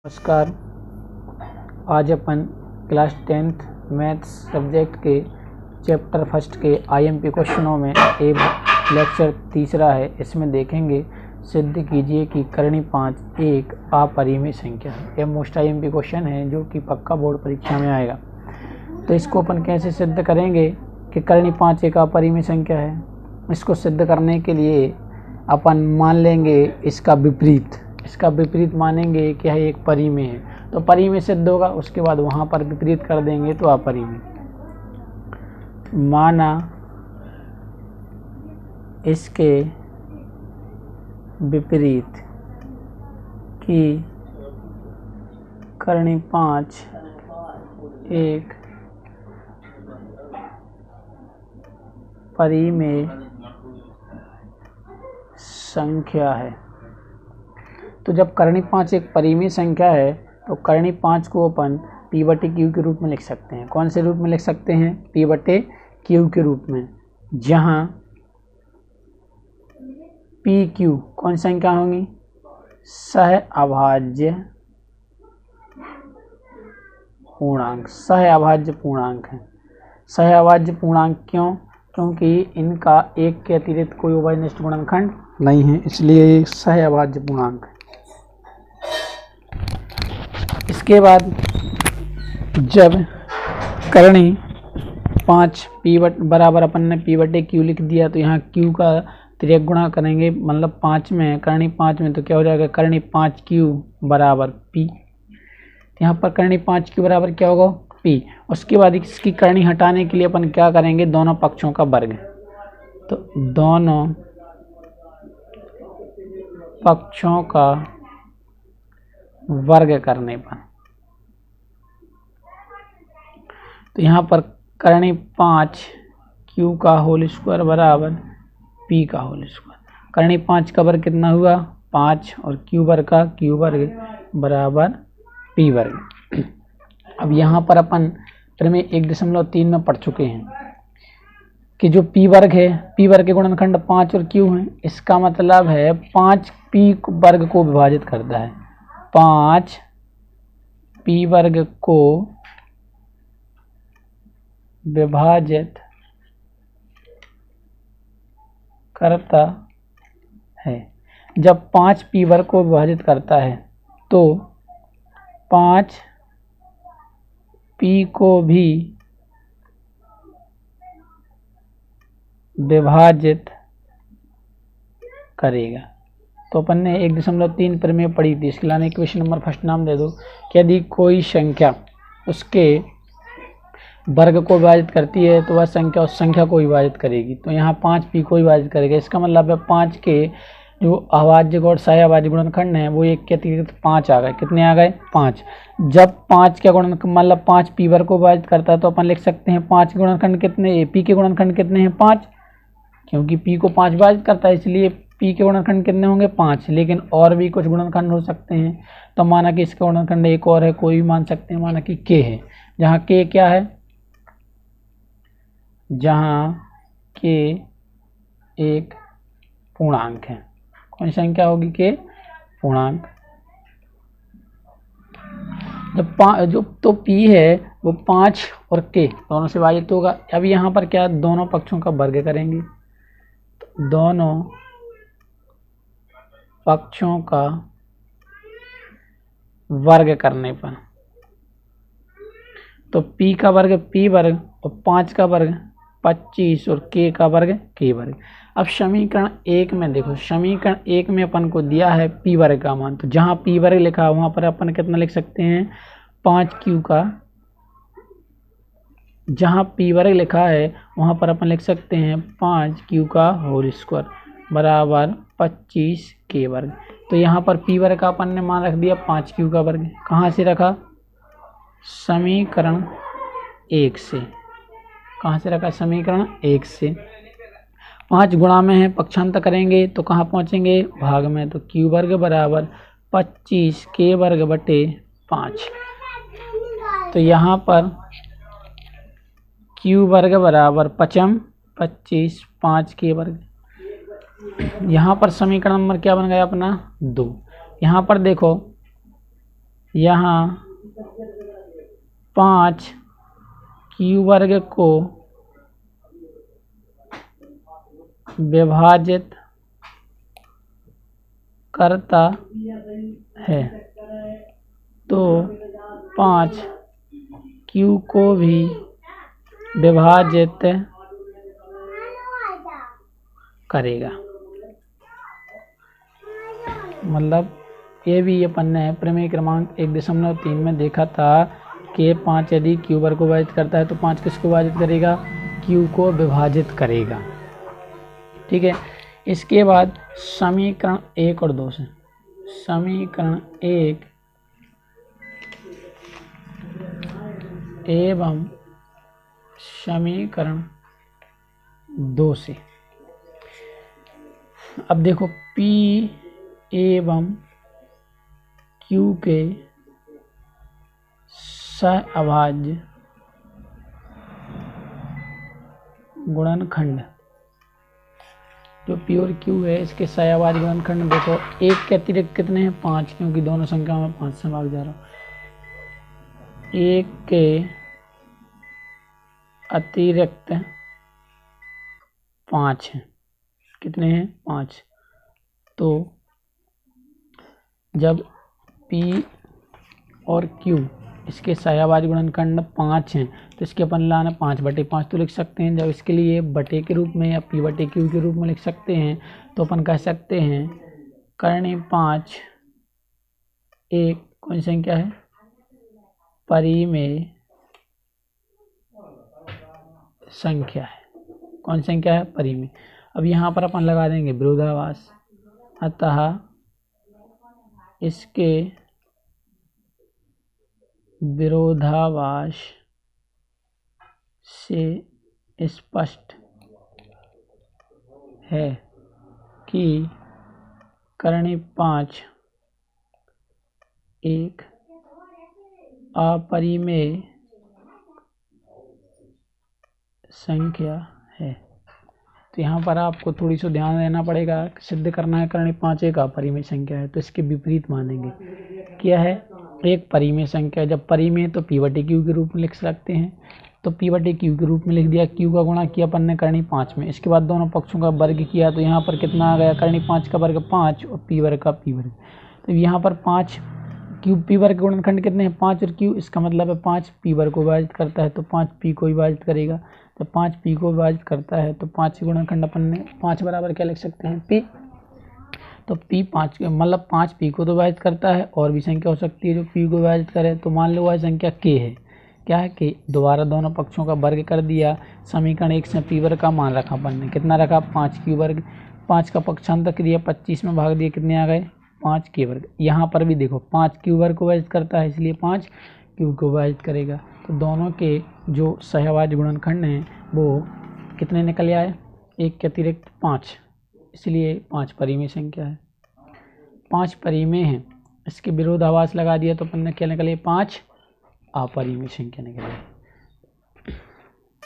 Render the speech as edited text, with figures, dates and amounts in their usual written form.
नमस्कार। आज अपन class 10th maths subject के चैप्टर फर्स्ट के आईएमपी क्वेश्चनों में एक लेक्चर तीसरा है। इसमें देखेंगे सिद्ध कीजिए कि करणी 5 एक अपरिमेय संख्या है। यह मोस्ट आईएमपी क्वेश्चन है जो कि पक्का बोर्ड परीक्षा में आएगा। तो इसको अपन कैसे सिद्ध करेंगे कि करणी 5 एक अपरिमेय संख्या है। इसको सिद्ध करने के लिए अपन मान लेंगे इसका विपरीत मानेंगे कि यह एक परिमेय है, तो परिमेय सिद्ध होगा। उसके बाद वहाँ पर विपरीत कर देंगे तो अपरिमेय। माना इसके विपरीत कि करणी 5 एक परिमेय संख्या है। तो जब करणी 5 एक परिमेय संख्या है तो करणी 5 को अपन p/q के रूप में लिख सकते हैं। कौन से रूप में लिख सकते हैं? p/q के रूप में, जहां pq कौन संख्या होंगी? सहअभाज्य पूर्णांक है। सहअभाज्य पूर्णांक क्यों? क्योंकि इनका एक के अतिरिक्त कोई उभयनिष्ठ गुणनखंड नहीं है, इसलिए ये सहअभाज्य पूर्णांक है। इसके बाद जब करणी 5 p बराबर अपन ने p/q लिख दिया, तो यहाँ q का तिर्यक गुणा करेंगे, मतलब 5 में, करणी 5 में, तो क्या हो जाएगा? करणी 5q बराबर p। यहाँ पर करणी 5q बराबर क्या होगा? p। उसके बाद इसकी करणी हटाने के लिए अपन क्या करेंगे? दोनों पक्षों का वर्ग। तो दोनों पक्षों का वर्ग करने पर, तो यहाँ पर करणी 5q का होल स्क्वायर बराबर p का होल स्क्वायर। करणी 5 का वर्ग कितना हुआ? 5, और q वर्ग का q वर्ग बराबर p वर्ग। अब यहाँ पर अपन प्रमेय 1.3 में पढ़ चुके हैं कि जो p वर्ग है, p वर्ग के गुणनखंड 5 और q हैं। इसका मतलब है 5 p वर्ग को विभाजित करता है। 5 p वर्ग को विभाजित करता है। जब 5 p वर्ग को विभाजित करता है तो 5 p को भी विभाजित करेगा। तो अपन ने 1.3 प्रमेय पढ़ी थी। इसके लाने क्वेश्चन नंबर फर्स्ट नाम दे दो कि यदि कोई संख्या उसके वर्ग को विभाजित करती है तो वह संख्या उस संख्या को विभाजित करेगी। तो यहाँ 5 p को विभाजित करेगा। इसका मतलब है 5 के जो अभाज्य और सहअभाज्य गुणनखंड हैं वो एक के अतिरिक्त 5 आ गए। कितने आ गए? 5। जब 5 का गुणनखंड, मतलब 5 p वर्ग को विभाजित करता है, तो अपन लिख सकते हैं 5 के गुणनखंड कितने? p के गुणनखंड कितने हैं? 5, क्योंकि p को 5 विभाजित करता है, इसलिए p के गुणनखंड कितने होंगे? 5। लेकिन और भी कुछ गुणनखंड हो सकते हैं, तो माना कि इसका गुणनखंड एक और है, कोई भी मान सकते हैं। माना कि k है, जहाँ k क्या है? जहाँ k एक पूर्णांक है। कौन सी संख्या होगी? k पूर्णांक। जो तो p है वो 5 और k दोनों से विभाजित होगा। अब यहाँ पर क्या? दोनों पक्षों का वर्ग करेंगे। तो दोनों पक्षों का वर्ग करने पर, तो p का वर्ग p वर्ग और 5 का वर्ग 25 और k का वर्ग k वर्ग। अब समीकरण 1 में देखो, समीकरण 1 में अपन को दिया है p वर्ग का मान, तो जहाँ p वर्ग लिखा है वहाँ पर अपन कितना लिख सकते हैं? 5q का, जहाँ p वर्ग लिखा है वहाँ पर अपन लिख सकते हैं 5q का होल स्क्वायर बराबर 25k वर्ग। तो यहाँ पर p वर्ग का अपन ने मान रख दिया 5q का वर्ग। कहाँ से रखा? समीकरण 1 से। कहाँ से रखा? समीकरण 1 से। 5 गुणा में है, पक्षांतर करेंगे तो कहाँ पहुँचेंगे? भाग में। तो q वर्ग बराबर 25k वर्ग बटे 5। तो यहाँ पर q वर्ग बराबर 25 5k वर्ग। यहाँ पर समीकरण नंबर क्या बन गया अपना 2। यहाँ पर देखो यहाँ 5 क्यू वर्ग को विभाजित करता है, तो 5 क्यू को भी विभाजित करेगा। मतलब ये भी अपन ने प्रमेय क्रमांक 1.3 में देखा था कि 5 यदि क्यू वर्ग को विभाजित करता है तो 5 किसको विभाजित करेगा? क्यू को विभाजित करेगा। ठीक है। इसके बाद समीकरण 1 और 2 से, समीकरण 1 एवं समीकरण 2 से, अब देखो P एवं Q के सहअभाज्य गुणनखंड, जो P और Q है इसके सहअभाज्य गुणनखंड देखो, 1 के अतिरिक्त कितने हैं? 5, क्योंकि दोनों संख्या में 5 से भाग जा रहा हूँ। 1 के अतिरिक्त 5 हैं। कितने हैं? 5। तो जब P और Q इसके सहअभाज्य गुणनखंड 5 हैं तो इसके अपन लाना 5/5 तो लिख सकते हैं। जब इसके लिए बटे के रूप में या P/Q के रूप में लिख सकते हैं तो अपन कह सकते हैं कर्णी 5 एक कौन सी संख्या है? परिमेय संख्या है। कौन सी संख्या है? परिमेय। अब यहाँ पर अपन लगा देंगे विरोधाभास, अतः इसके विरोधाभास से स्पष्ट है कि कर्णी 5 एक अपरिमेय संख्या है। तो यहाँ पर आपको थोड़ी सी ध्यान देना पड़ेगा, सिद्ध करना है कर्णी 5 एक अपरिमेय संख्या है तो इसके विपरीत मानेंगे। क्या है? एक परिमेय संख्या। जब परिमेय तो P/Q के रूप में लिख सकते हैं, तो P/Q के रूप में लिख दिया, Q का गुणा किया अपन ने कर्णी 5 में, इसके बाद दोनों पक्षों का वर्ग किया तो यहाँ पर कितना आ गया? कर्णी 5 का वर्ग 5 और P वर्ग का P वर्ग। तो यहाँ पर 5 Q P वर्ग के गुणनखंड कितने हैं? 5 और Q, इसका मतलब है 5 P वर्ग को विभाजित करता है तो 5 P को विभाजित करेगा। जब 5 P को विभाजित करता है तो 5 के गुणनखंड अपन ने 5 बराबर क्या लिख सकते हैं? P। तो P 5 मतलब 5 P को तो विभाजित करता है, और भी संख्या हो सकती है जो P को विभाजित करे, तो मान लो वह संख्या K है। क्या है? K। दोबारा दोनों पक्षों का वर्ग कर दिया, समीकरण 1 से P वर्ग का मान रखा अपन ने, कितना रखा? 5Q वर्ग। 5 का पक्षांतर दिया, 25 में भाग दिया, कितने आ गए? 5K वर्ग। यहाँ पर भी देखो 5Q वर्ग को विभाजित करता है इसलिए 5Q को विभाजित करेगा। तो दोनों के जो सहअभाज्य गुणनखंड हैं वो कितने निकल आए? 1 के अतिरिक्त 5, इसलिए 5 परिमेय संख्या है। 5 परिमेय हैं, इसके विरोधाभास लगा दिया तो अपन ने क्या निकले? 5 अपरिमेय संख्या निकले।